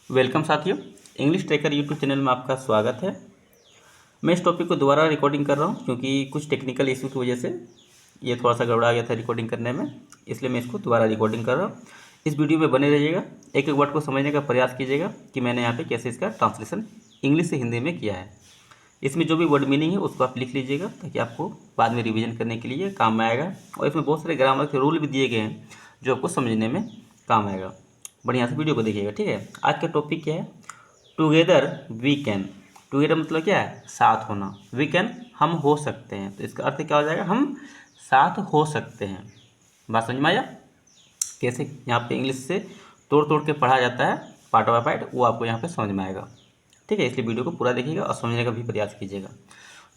Welcome साथियों, English tracker YouTube channel में आपका स्वागत है। मैं इस टॉपिक को दोबारा रिकॉर्डिंग कर रहा हूं क्योंकि कुछ टेक्निकल इशू की वजह से ये थोड़ा सा गड़बड़ा गया था रिकॉर्डिंग करने में, इसलिए मैं इसको दोबारा रिकॉर्डिंग कर रहा हूं। इस वीडियो में बने रहिएगा, एक एक वर्ड को समझने का प्रयास कीजिएगा कि मैंने यहाँ पे कैसे इसका ट्रांसलेशन इंग्लिश से हिंदी में किया है। इसमें जो भी वर्ड मीनिंग है उसको आप लिख लीजिएगा ताकि आपको बाद में रिविजन करने के लिए काम में आएगा। और इसमें बहुत सारे ग्रामर के रूल भी दिए गए हैं जो आपको समझने में काम आएगा। बढ़िया से वीडियो को देखिएगा, ठीक है। आज का टॉपिक क्या है? Together we can. टुगेदर मतलब क्या है? साथ होना। वी कैन हम हो सकते हैं, तो इसका अर्थ क्या हो जाएगा? हम साथ हो सकते हैं। बात समझ में आया? कैसे यहाँ पे इंग्लिश से तोड़ तोड़ के पढ़ा जाता है पार्ट बाय पार्ट, वो आपको यहाँ पे समझ में आएगा, ठीक है। इसलिए वीडियो को पूरा देखिएगा और समझने का भी प्रयास कीजिएगा।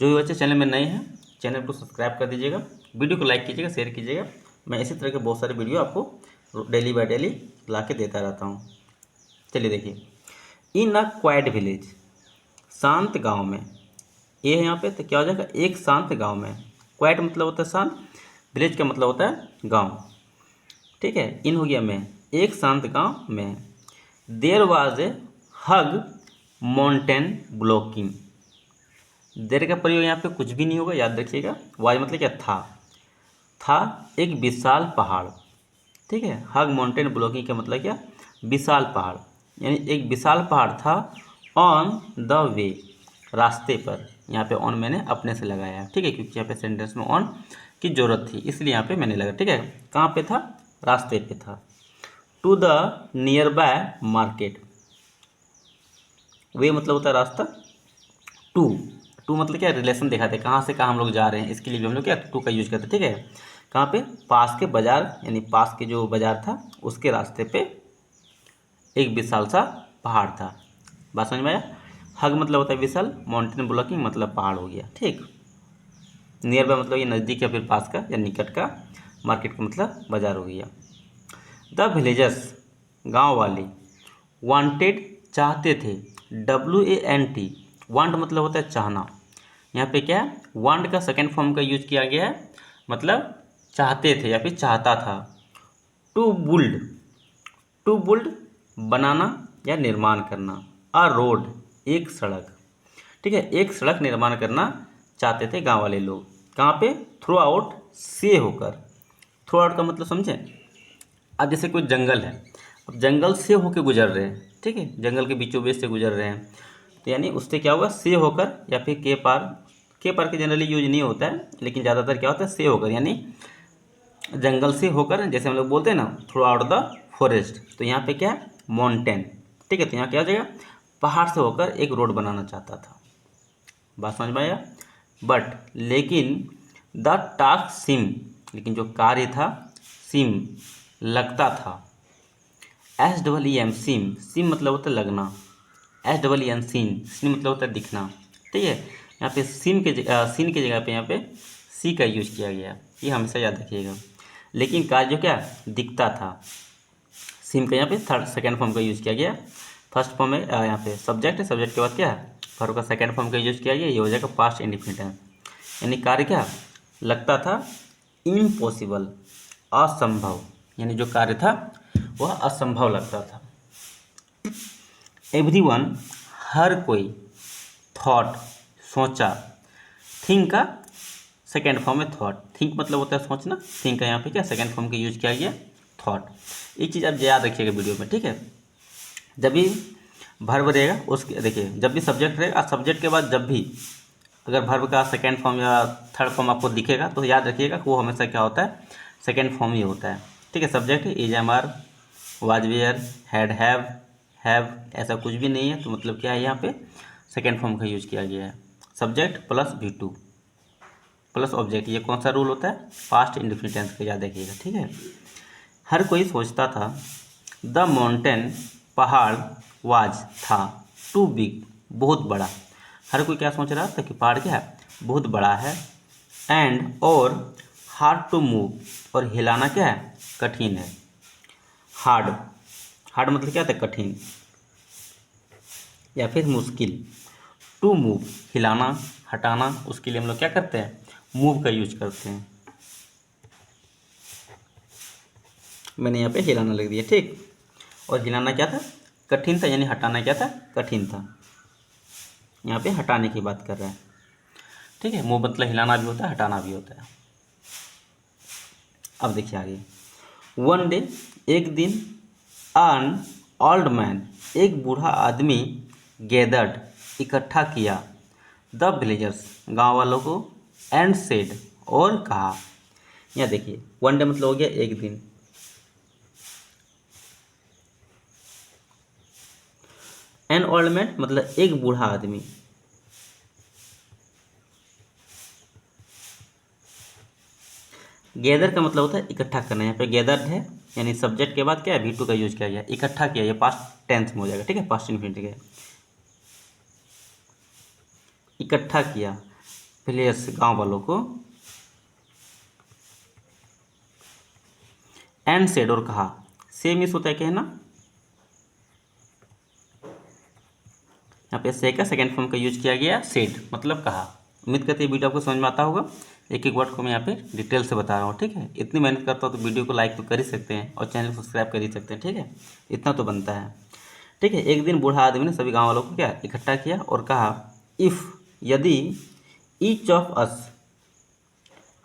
जो भी बच्चे चैनल में नए हैं, चैनल को सब्सक्राइब कर दीजिएगा, वीडियो को लाइक कीजिएगा, शेयर कीजिएगा। मैं इसी तरह के बहुत सारे वीडियो आपको डेली बाय डेली ला के देता रहता हूँ। चलिए देखिए, इन अ क्वाइट विलेज, शांत गांव में। ये है यहाँ पे, तो क्या हो जाएगा? एक शांत गांव में। क्वाइट मतलब होता है शांत, विलेज का मतलब होता है गांव, ठीक है। इन हो गया में, एक शांत गांव में। There was a huge mountain blocking. There का प्रयोग यहाँ पे कुछ भी नहीं होगा, याद रखिएगा। वाज मतलब क्या? था एक विशाल पहाड़, ठीक है। हग माउंटेन ब्लॉकिंग का मतलब क्या? विशाल पहाड़, यानी एक विशाल पहाड़ था। ऑन द वे, रास्ते पर। यहाँ पे ऑन मैंने अपने से लगाया है, ठीक है, क्योंकि यहाँ पे सेंटेंस में ऑन की जरूरत थी, इसलिए यहाँ पे मैंने लगा, ठीक है। कहाँ पे था? रास्ते पे था। To the nearby market. Way मतलब होता है रास्ता। टू टू मतलब क्या? रिलेशन दिखाते हैं, कहाँ से कहाँ हम लोग जा रहे हैं, इसके लिए भी हम लोग क्या टू का यूज करते हैं, ठीक है। कहाँ पे? पास के बाजार, यानी पास के जो बाजार था उसके रास्ते पे एक विशाल सा पहाड़ था। बात समझ में आया? हग मतलब होता है विशाल, माउंटेन ब्लॉकिंग मतलब पहाड़ हो गया, ठीक। नियर बाय मतलब ये नज़दीक या फिर पास का या निकट का। मार्केट का मतलब बाजार हो गया। द विलेजर्स, गांव वाले। वांटेड, चाहते थे। WANT, वांट मतलब होता है चाहना। यहाँ पे क्या है? वांट का सेकेंड फॉर्म का यूज किया गया है, मतलब चाहते थे या फिर चाहता था। टू बुल्ड, टू बुल्ड बनाना या निर्माण करना। अ रोड, एक सड़क, ठीक है। एक सड़क निर्माण करना चाहते थे गांव वाले लोग। कहाँ पे? थ्रू आउट, से होकर। थ्रू आउट का मतलब समझे? अब जैसे कोई जंगल है, अब जंगल से होकर गुजर रहे हैं, ठीक है, जंगल के बीचों बीच से गुजर रहे हैं, तो यानी उससे क्या होगा? से होकर या फिर के पार। के पार के जनरली यूज नहीं होता है, लेकिन ज़्यादातर क्या होता है? से होकर, यानी जंगल से होकर, जैसे हम लोग बोलते हैं ना थ्रू आउट द फॉरेस्ट, तो यहाँ पे क्या है? माउंटेन, ठीक है। तो यहाँ क्या हो जाएगा? पहाड़ से होकर एक रोड बनाना चाहता था। बात समझ में आया? बट लेकिन, द टास्क सिम, लेकिन जो कार्य था, सिम लगता था। SEEM, सिम, सिम मतलब होता है लगना। SEEN, सीन, सीन मतलब होता है दिखना, ठीक है। यहाँ पे सिम के सीन की जगह पे यहाँ पे सी का यूज किया गया, ये हमेशा याद रखिएगा। लेकिन कार्य जो क्या? दिखता था। सिम का यहाँ पे थर्ड सेकेंड फॉर्म का यूज किया गया। फर्स्ट फॉर्म में यहाँ पे सब्जेक्ट है, सब्जेक्ट के बाद क्या है? वर्ब का सेकेंड फॉर्म का यूज किया गया, ये हो जाएगा पास्ट इंडिफिनिट। यानी कार्य क्या लगता था? इम्पॉसिबल, असंभव, यानी जो कार्य था वह असंभव लगता था। एवरीवन, हर कोई। थॉट, सोचा। थिंक का सेकेंड फॉर्म है थॉट। थिंक मतलब होता है सोचना, थिंक का यहाँ पे क्या सेकेंड फॉर्म का यूज किया गया? थॉट। एक चीज़ आप याद रखिएगा वीडियो में, ठीक है। जब भी वर्ब रहेगा उसके, देखिए, जब भी सब्जेक्ट रहेगा, सब्जेक्ट के बाद जब भी अगर वर्ब का सेकेंड फॉर्म या थर्ड फॉर्म आपको दिखेगा तो याद रखिएगा कि वो हमेशा क्या होता है? सेकेंड फॉर्म ही होता है, ठीक है। सब्जेक्ट है is, am, are, was, were, had, have, ऐसा कुछ भी नहीं है, तो मतलब क्या है? यहाँ पे सेकेंड फॉर्म का यूज किया गया है। Subject plus V2 plus object, ये कौन सा रूल होता है? पास्ट इंडिफिनिट टेंस का, याद रखिएगा, ठीक है। हर कोई सोचता था। द माउंटेन, पहाड़। वाज, था। टू बिग, बहुत बड़ा। हर कोई क्या सोच रहा था? कि पहाड़ क्या है? बहुत बड़ा है। एंड, और। हार्ड टू मूव, और हिलाना क्या है? कठिन है। हार्ड, हार्ड मतलब क्या होता है? कठिन या फिर मुश्किल। टू मूव, हिलाना, हटाना, उसके लिए हम लोग क्या करते हैं? मूव का यूज करते हैं। मैंने यहाँ पे हिलाना लिख दिया, ठीक। और हिलाना क्या था? कठिन था, यानी हटाना क्या था, कठिन था। यहाँ पे हटाने की बात कर रहा है, ठीक है। मूव मतलब हिलाना भी होता है, हटाना भी होता है। अब देखिए आगे, वन डे, एक दिन, एन ओल्ड मैन, एक बूढ़ा आदमी, गैदर्ड, इकट्ठा किया, द विलेजर्स, गांव वालों को, एंड सेड, और कहा। यहाँ देखिए वन डे मतलब हो गया एक दिन, एन ओल्ड मैन मतलब एक बूढ़ा आदमी, गैदर का मतलब होता है इकट्ठा करना। यहाँ पे गैदर्ड है, यानी सब्जेक्ट के बाद क्या है, V2 का यूज किया गया, इकट्ठा किया, ये पास्ट टेंस में हो जाएगा, ठीक है, पास्ट इन्फिनिटी का। इकट्ठा किया प्लेयर्स, गांव वालों को, एंड सेड, और कहा। सेम इस होता है कहना, यहाँ पे से का सेकेंड फॉर्म का यूज किया गया, सेड मतलब कहा। उम्मीद करते हैं वीडियो आपको समझ में आता होगा। एक एक वर्ड को मैं यहाँ पे डिटेल से बता रहा हूँ, ठीक है। इतनी मेहनत करता हूँ तो वीडियो को लाइक तो कर ही सकते हैं और चैनल को सब्सक्राइब कर ही सकते हैं, ठीक है, इतना तो बनता है, ठीक है। एक दिन बूढ़ा आदमी ने सभी गाँव वालों को क्या इकट्ठा किया और कहा, इफ़, यदि, ईच ऑफ अस,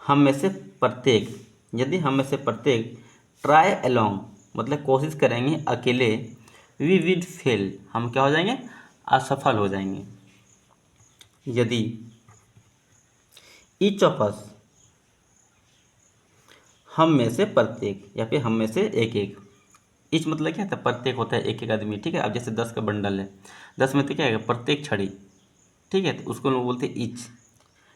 हम में से प्रत्येक, यदि हम में से प्रत्येक, ट्राई अलोंग मतलब कोशिश करेंगे अकेले, वी विल फेल, हम क्या हो जाएंगे, असफल हो जाएंगे। यदि, ईच ऑफ अस, हम में से प्रत्येक, या फिर हम में से एक एक, ईच मतलब क्या था, प्रत्येक होता है एक एक आदमी, ठीक है। अब जैसे 10 का बंडल है, 10 में तो क्या है, प्रत्येक छड़ी, ठीक है, तो उसको लोग बोलते हैं ईच,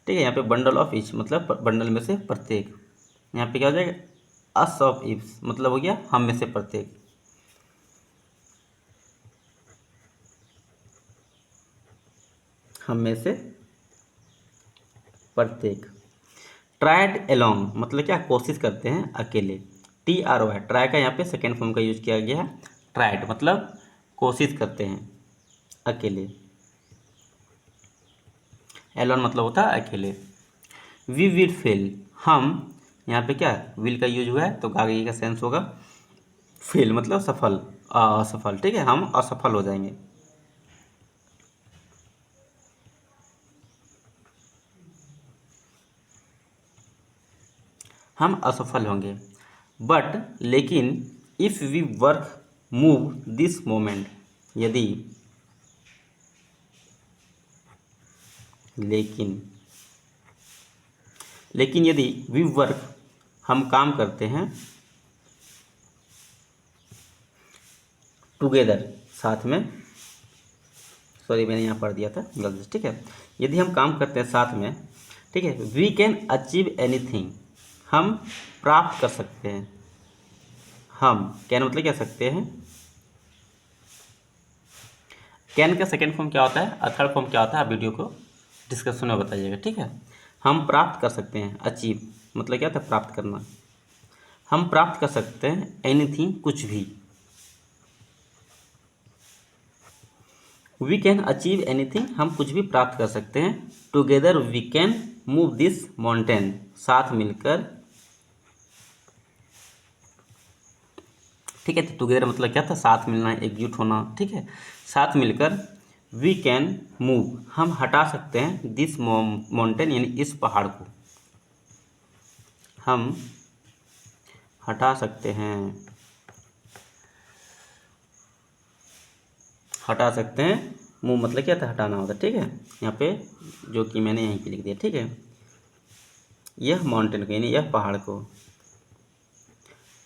ठीक है। यहाँ पे बंडल ऑफ ईच मतलब बंडल में से प्रत्येक। यहाँ पे क्या हो जाएगा, अस ऑफ ईच मतलब हो गया हम में से प्रत्येक, हम में से प्रत्येक। ट्राइड अलोंग मतलब क्या, कोशिश करते हैं अकेले, TRY, ट्राई का यहाँ पे सेकेंड फॉर्म का यूज किया गया है, ट्राइड मतलब कोशिश करते हैं अकेले, एलोन मतलब होता है अकेले। वी विल फेल, हम, यहाँ पे क्या विल का यूज हुआ है तो आगे का सेंस होगा फेल मतलब सफल, असफल, ठीक है, हम असफल हो जाएंगे। हम असफल होंगे, बट लेकिन, if we work move this moment, यदि, लेकिन, लेकिन यदि, वी वर्क हम काम करते हैं, टुगेदर साथ में, सॉरी मैंने यहाँ पढ़ दिया था गलती से, ठीक है। यदि हम काम करते हैं साथ में, ठीक है, वी कैन अचीव एनीथिंग, हम प्राप्त कर सकते हैं। हम कैन मतलब क्या सकते हैं, कैन का सेकेंड फॉर्म क्या होता है और थर्ड फॉर्म क्या होता है, आप वीडियो को डिस्कशन में बताइएगा, ठीक है। हम प्राप्त कर सकते हैं, अचीव मतलब क्या था, प्राप्त करना, हम प्राप्त कर सकते हैं एनीथिंग कुछ भी, वी कैन अचीव एनीथिंग हम कुछ भी प्राप्त कर सकते हैं, together we can move this mountain, साथ मिलकर, ठीक है। तो टुगेदर मतलब क्या था, साथ मिलना, एकजुट होना, ठीक है, साथ मिलकर, वी कैन मूव हम हटा सकते हैं, दिस माउंटेन यानी इस पहाड़ को हम हटा सकते हैं, हटा सकते हैं, मूव मतलब क्या था, हटाना होता है, ठीक है। यहाँ पे जो कि मैंने यहीं पे लिख दिया, ठीक है, यह माउंटेन को यानी यह पहाड़ को,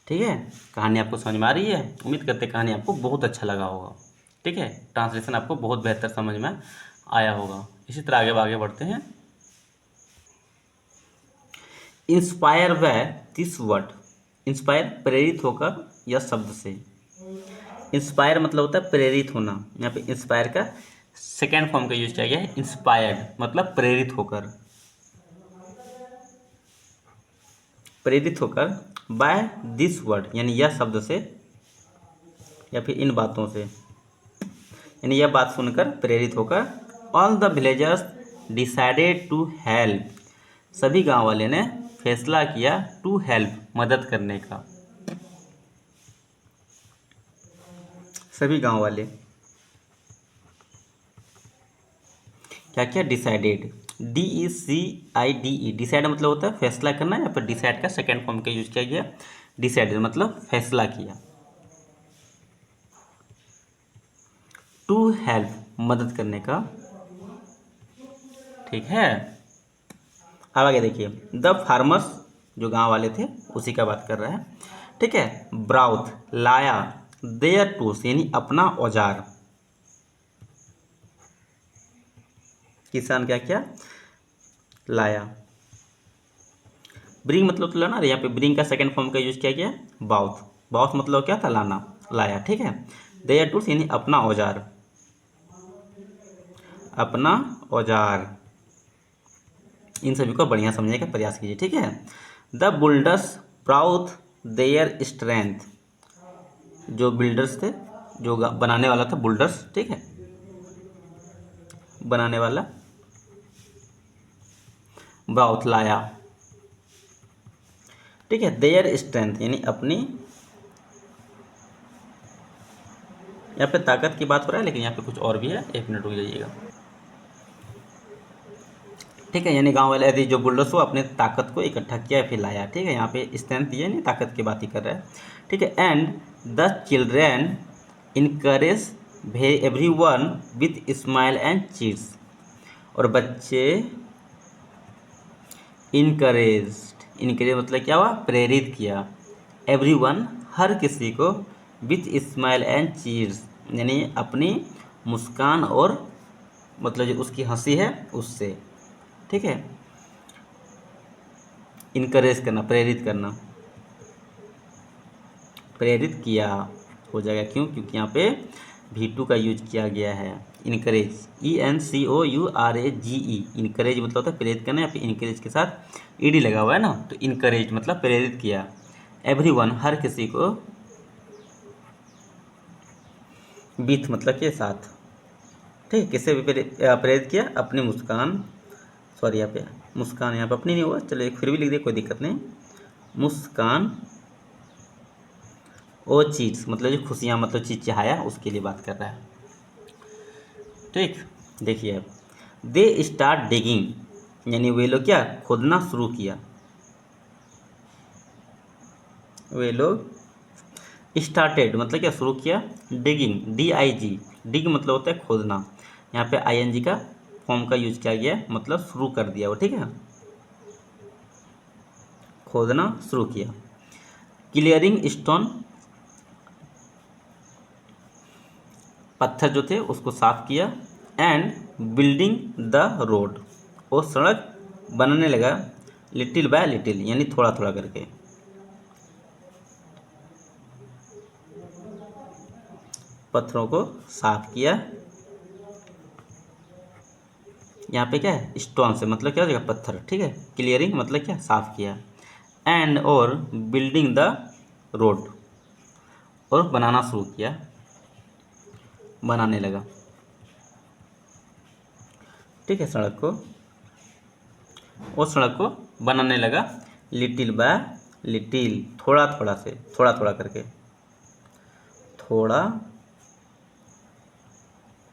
ठीक है। कहानी आपको समझ में आ रही है, उम्मीद करते कहानी आपको बहुत अच्छा लगा होगा, ठीक है। ट्रांसलेशन आपको बहुत बेहतर समझ में आया होगा। इसी तरह आगे बढ़ते हैं। Inspire by this word, inspire प्रेरित होकर यह शब्द से, इंस्पायर मतलब होता है प्रेरित होना, यहाँ पे इंस्पायर का सेकेंड फॉर्म का यूज किया गया है, इंस्पायर्ड मतलब प्रेरित होकर, प्रेरित होकर, बाय दिस वर्ड यानी यह शब्द से, या फिर इन बातों से, यानी यह बात सुनकर प्रेरित होकर, all the villagers decided to help, सभी गांव वाले ने फैसला किया, टू हेल्प मदद करने का, सभी गांव वाले क्या किया, डिसाइडेड, DECIDE, डिसाइड मतलब होता है फैसला करना, या फिर डिसाइड का सेकेंड फॉर्म का यूज किया गया, डिसाइडेड मतलब फैसला किया। टू हेल्प मदद करने का, ठीक है। अब आगे देखिए, द फार्मर्स जो गांव वाले थे उसी का बात कर रहा है, ठीक है। ब्राउथ लाया, देयर टूल्स यानी अपना औजार, किसान क्या किया, लाया। ब्रिंग मतलब तो लाना, यहाँ पे ब्रिंग का सेकंड फॉर्म का यूज किया गया, बाउथ, बाउथ मतलब क्या था, लाना, लाया, ठीक है। देयर टूल्स यानी अपना औजार, अपना औजार। इन सभी को बढ़िया समझने का प्रयास कीजिए, ठीक है। द बुल्डर्स प्राउथ देयर स्ट्रेंथ, जो बिल्डर्स थे, जो बनाने वाला था बुल्डर्स, ठीक है, बनाने वाला, ब्राउथ लाया, ठीक है। देयर स्ट्रेंथ यानी अपनी, यहाँ पे ताकत की बात हो रहा है, लेकिन यहाँ पे कुछ और भी है, एक मिनट रुक जाइएगा, ठीक है। यानी गांव वाले यदि जो बुल्डर्स हो अपने ताकत को इकट्ठा किया फिर लाया, ठीक है। यहाँ पे स्ट्रेंथ ये नहीं, ताकत की बात ही कर रहा है, ठीक है। And the children encourage every one with smile and cheers, और बच्चे इनकरेज मतलब क्या हुआ, प्रेरित किया, एवरीवन हर किसी को, विथ स्माइल एंड चीर्स यानी अपनी मुस्कान और मतलब जो उसकी हंसी है उससे, ठीक है। इनकरेज करना, प्रेरित करना, प्रेरित किया हो जाएगा, क्यों, क्योंकि यहाँ पे V2 का यूज किया गया है, इनकरेज, ENCOURAGE, इनकरेज मतलब होता है प्रेरित करना, या फिर इनकरेज के साथ ED लगा हुआ है ना, तो इनकरेज मतलब प्रेरित किया, एवरीवन हर किसी को, विथ मतलब के साथ, ठीक, किससे भी प्रेरित किया, अपनी मुस्कान, सॉरी यहाँ पे मुस्कान, यहाँ पे अपनी नहीं हुआ, चलिए फिर भी लिख दिए, कोई दिक्कत नहीं, मुस्कान, ओ चीज़ मतलब जो खुशियाँ मतलब चिचिहाया, उसके लिए बात कर रहा है, ठीक। देखिए, दे स्टार्ट डिगिंग यानी वे लोग क्या, खोदना शुरू किया, वे लोग स्टार्टेड मतलब क्या, शुरू किया, डिगिंग, DIG, डिग मतलब होता है खोदना, यहाँ पे ING का फॉर्म का यूज किया गया, मतलब शुरू कर दिया वो, ठीक है, खोदना शुरू किया। क्लियरिंग स्टोन, पत्थर जो थे उसको साफ किया, एंड बिल्डिंग द रोड, वो सड़क बनने लगा, लिटिल बाय लिटिल यानी थोड़ा थोड़ा करके, पत्थरों को साफ किया, यहाँ पे क्या है, स्टोन से मतलब क्या हो जाएगा, पत्थर, ठीक है। क्लियरिंग मतलब क्या, साफ किया, एंड और बिल्डिंग द रोड, और बनाना शुरू किया, बनाने लगा, ठीक है, सड़क को, वो सड़क को बनाने लगा, लिटिल बाय लिटिल, थोड़ा थोड़ा से, थोड़ा थोड़ा करके, थोड़ा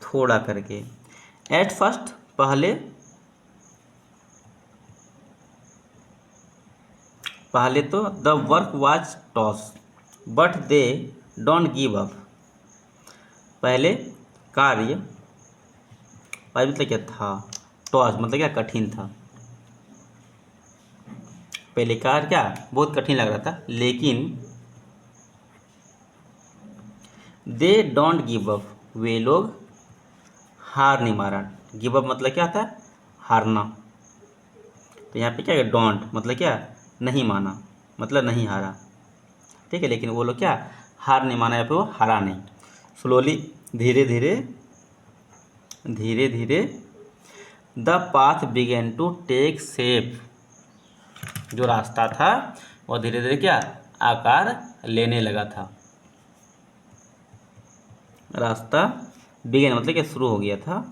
थोड़ा करके। एट फर्स्ट पहले, पहले तो the work was toss but they don't give up, पहले कार्य, पहले मतलब क्या था, टॉस मतलब क्या, कठिन था, पहले कार्य क्या बहुत कठिन लग रहा था, लेकिन दे डोंट गिव अप वे लोग हार नहीं मारा, गिव अप मतलब क्या था, हारना, तो यहाँ पे क्या है, डोंट मतलब क्या, नहीं माना, मतलब नहीं हारा, ठीक है। लेकिन वो लोग क्या, हार नहीं माना, या फिर वो हारा नहीं, स्लोली, धीरे धीरे, धीरे धीरे, the path begin to take shape, जो रास्ता था वो धीरे धीरे क्या, आकार लेने लगा था, रास्ता बिगेन मतलब क्या, शुरू हो गया था,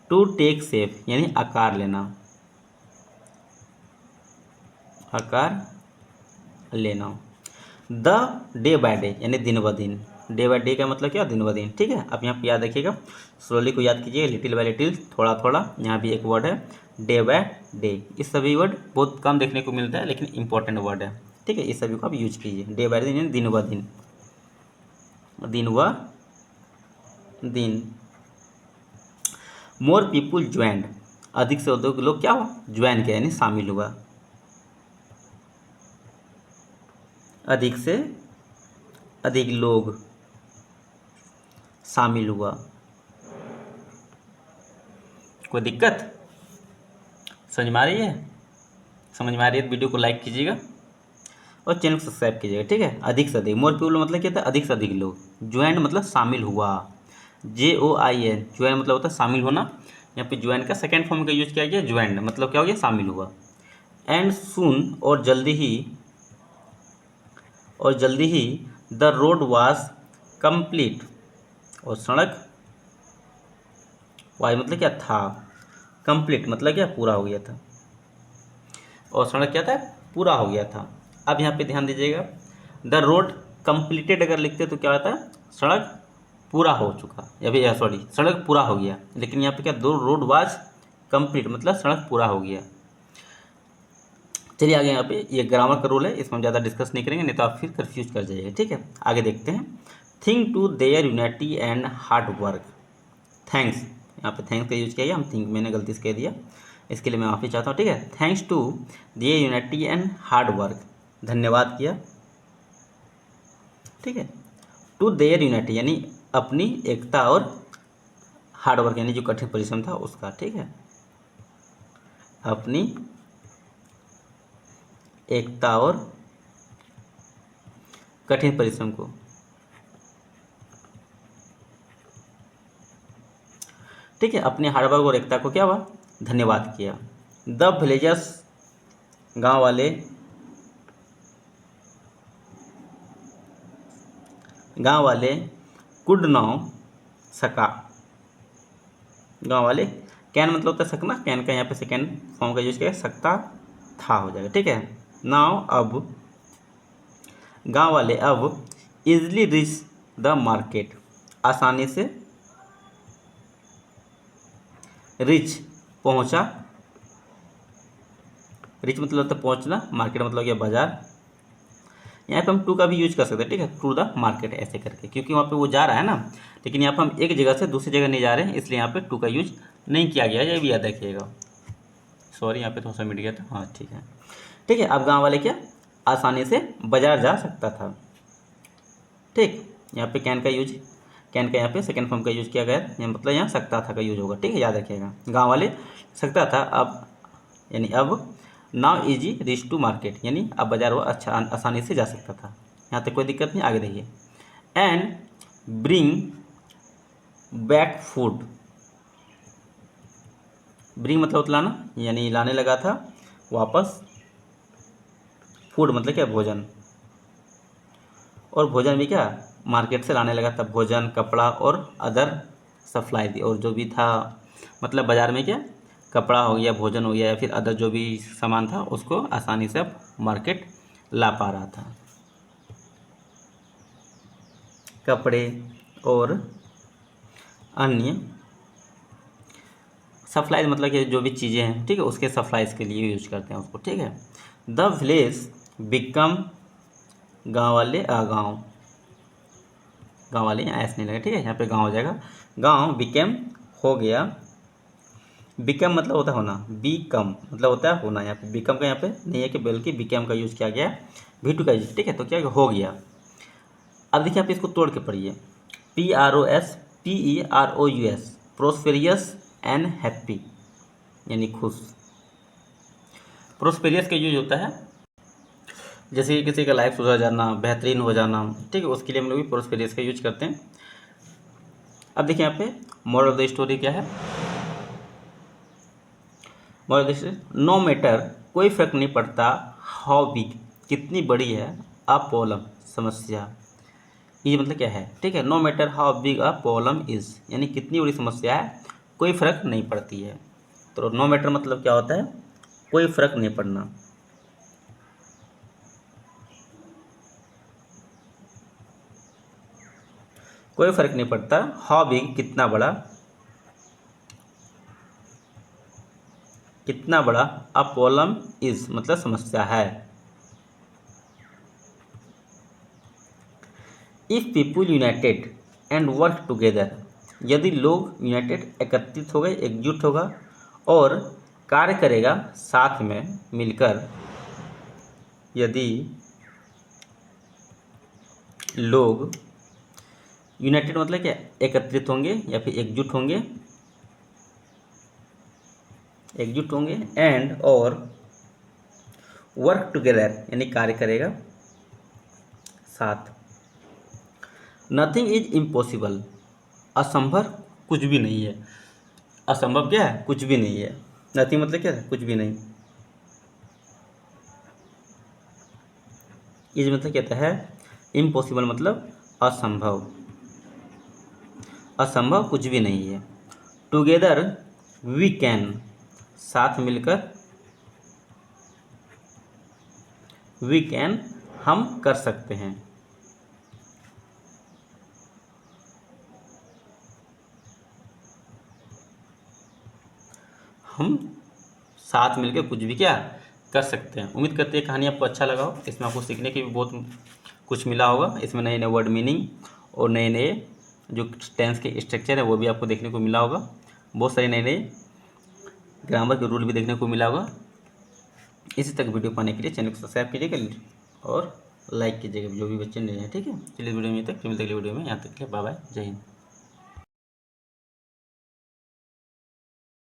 टू टेक शेप यानी आकार लेना, आकार लेना, द डे बाय डे यानी दिन ब दिन, डे बाय डे का मतलब क्या, दिन ब दिन। ठीक है, अब यहाँ पे याद रखिएगा, स्लोली को याद कीजिएगा, लिटिल बाय लिटिल, थोड़ा थोड़ा। यहाँ भी एक वर्ड है डे बाय डे। इस सभी वर्ड बहुत कम देखने को मिलता है लेकिन इंपॉर्टेंट वर्ड है। ठीक है, इस सभी को आप यूज कीजिए। डे बाय दिन यानी दिन ब दिन, दिन व दिन। मोर पीपुल ज्वाइंड, अधिक से अधिक लोग क्या हुआ, ज्वाइन किया यानी शामिल हुआ। अधिक से अधिक लोग शामिल हुआ। कोई दिक्कत समझ में आ रही है? समझ में आ रही है तो वीडियो को लाइक कीजिएगा और चैनल को सब्सक्राइब कीजिएगा। ठीक है, अधिक से अधिक, मोर पीपुल मतलब क्या था, अधिक से अधिक लोग। ज्वाइन मतलब शामिल हुआ, JOIN, ज्वाइन मतलब होता है शामिल होना। यहाँ पे ज्वाइन का सेकेंड फॉर्म का यूज किया गया, ज्वाइंड मतलब क्या हो गया, शामिल हुआ। एंड सून, और जल्दी ही द रोड वाज कंप्लीट, और सड़क, वाई मतलब क्या था, कंप्लीट मतलब क्या, पूरा हो गया था, और सड़क क्या था, पूरा हो गया था। अब यहाँ पे ध्यान दीजिएगा, द रोड कंप्लीटेड अगर लिखते तो क्या होता है, सड़क पूरा हो चुका, या फिर सॉरी सड़क पूरा हो गया। लेकिन यहाँ पे क्या, दो रोड वाज कंप्लीट मतलब सड़क पूरा हो गया। चलिए आगे, यहाँ पे ये ग्रामर का रूल है, इसमें हम ज़्यादा डिस्कस नहीं करेंगे, नहीं तो आप फिर कन्फ्यूज कर जाइएगा। ठीक है, आगे देखते हैं। Think to their unity and hard work. Thanks, यहाँ पे थैंक्स का यूज किया गया, हम थिंक मैंने गलती से कह दिया, इसके लिए मैं माफ़ी चाहता हूँ। ठीक है, thanks to their unity and hard work, धन्यवाद किया। ठीक है, टू देयर यूनिटी यानी अपनी एकता, और हार्ड वर्क यानी जो कठिन परिश्रम था उसका। ठीक है, अपनी एकता और कठिन परिश्रम को। ठीक है, अपने हार्डवर्क और एकता को क्या हुआ, धन्यवाद किया। द विलेजर्स, गांव वाले कुड नाउ, सका, गांव वाले, कैन मतलब होता है सकना, कैन का यहाँ पे सेकेंड फॉर्म का यूज किया, सकता था हो जाएगा। ठीक है, नाउ अब, गांव वाले अब इजली रीच द मार्केट, आसानी से, रिच पहुंचा, रिच मतलब होता है पहुंचना, मार्केट मतलब क्या, बाजार। यहाँ पे हम टू का भी यूज कर सकते हैं। ठीक है, टू द मार्केट ऐसे करके, क्योंकि वहाँ पे वो जा रहा है ना, लेकिन यहाँ पे हम एक जगह से दूसरी जगह नहीं जा रहे हैं, इसलिए यहाँ पे टू का यूज नहीं किया गया, ये भी याद रखिएगा। सॉरी, यहाँ पे थोड़ा सा मिट गया था। हाँ ठीक है। ठीक है, अब गाँव वाले क्या, आसानी से बाजार जा सकता था। ठीक, यहाँ पे कैन का यूज, कैन का यहाँ पे सेकेंड फॉर्म का यूज किया गया, मतलब यहाँ सकता था का यूज होगा। ठीक है, याद रखिएगा, गाँव वाले सकता था, अब यानी अब, now easy reach to market यानी अब बाजार वो अच्छा आसानी से जा सकता था। यहाँ तक कोई दिक्कत नहीं, आगे देखिए। And bring back food, bring मतलब लाना, यानी लाने लगा था वापस, फूड मतलब क्या, भोजन, और भोजन भी क्या, मार्केट से लाने लगा था, भोजन, कपड़ा और अदर सप्लाई दी, और जो भी था मतलब बाज़ार में क्या, कपड़ा हो गया, भोजन हो गया, या फिर अदर जो भी सामान था उसको आसानी से अब मार्केट ला पा रहा था। कपड़े और अन्य सप्लाई मतलब कि जो भी चीज़ें हैं, ठीक है, उसके सप्लाईज के लिए यूज करते हैं उसको। ठीक है, द विलेज बिकम, गाँव वाले गाँव वाले यहाँ ऐसे नहीं लगे। ठीक है, यहाँ पे गाँव हो जाएगा, गाँव बिकेम हो गया, बिकम मतलब होता है होना, बिकम मतलब होता है होना, यहाँ पे बिकम का यहाँ पे नहीं है कि बल्कि बिकम का यूज़ किया गया है, V2 का यूज। ठीक है, तो क्या हो गया। अब देखिए, आप इसको तोड़ के पढ़िए, PROSPEROUS, प्रोस्पेरियस एंड हैप्पी यानी खुश। प्रोस्पेरियस का यूज होता है जैसे कि किसी का लाइफ सुधर जाना, बेहतरीन हो जाना। ठीक है, उसके लिए हम लोग भी प्रोस्पेरियस का यूज करते हैं। अब देखिए यहाँ पे मोरल ऑफ द स्टोरी क्या है, moral of the story, no matter, कोई फर्क नहीं पड़ता, हाउ बिग, कितनी बड़ी है, अ प्रॉब्लम, समस्या, ये मतलब क्या है। ठीक है, no matter how big a problem is यानी कितनी बड़ी समस्या है, कोई फर्क नहीं पड़ती है। तो नो मैटर मतलब क्या होता है, कोई फर्क नहीं पड़ना। कोई फर्क नहीं पड़ता हाउ बिग, कितना बड़ा अ प्रॉब्लम इज, मतलब समस्या है। If people United and work together, यदि लोग यूनाइटेड एकत्रित हो गए, एकजुट होगा और कार्य करेगा साथ में मिलकर, यदि लोग यूनाइटेड मतलब क्या, एकत्रित होंगे या फिर एकजुट होंगे एंड और वर्क टुगेदर यानी कार्य करेगा साथ। नथिंग इज इम्पॉसिबल, असंभव कुछ भी नहीं है। असंभव क्या है, कुछ भी नहीं है। नथिंग मतलब क्या है, कुछ भी नहीं। इज मतलब कहता है इम्पॉसिबल मतलब असंभव, असंभव कुछ भी नहीं है। टुगेदर वी कैन, साथ मिलकर वी कैन हम कर सकते हैं। हम साथ मिलकर कुछ भी क्या कर सकते हैं। उम्मीद करते हैं कहानी आपको अच्छा लगा हो, इसमें आपको सीखने के भी बहुत कुछ मिला होगा। इसमें नए नए वर्ड मीनिंग और नए नए जो टेंस के स्ट्रक्चर है वो भी आपको देखने को मिला होगा। बहुत सारे नए नए ग्रामर के रूल भी देखने को मिला होगा। इसी तक वीडियो पाने के लिए चैनल को सब्सक्राइब कीजिएगा और लाइक कीजिएगा जो भी बच्चे नए हैं, ठीक है। चलिए वीडियो में तक, फिर मिलते अगले वीडियो में, यहाँ तक के लिए बाय बाय, जय हिंद।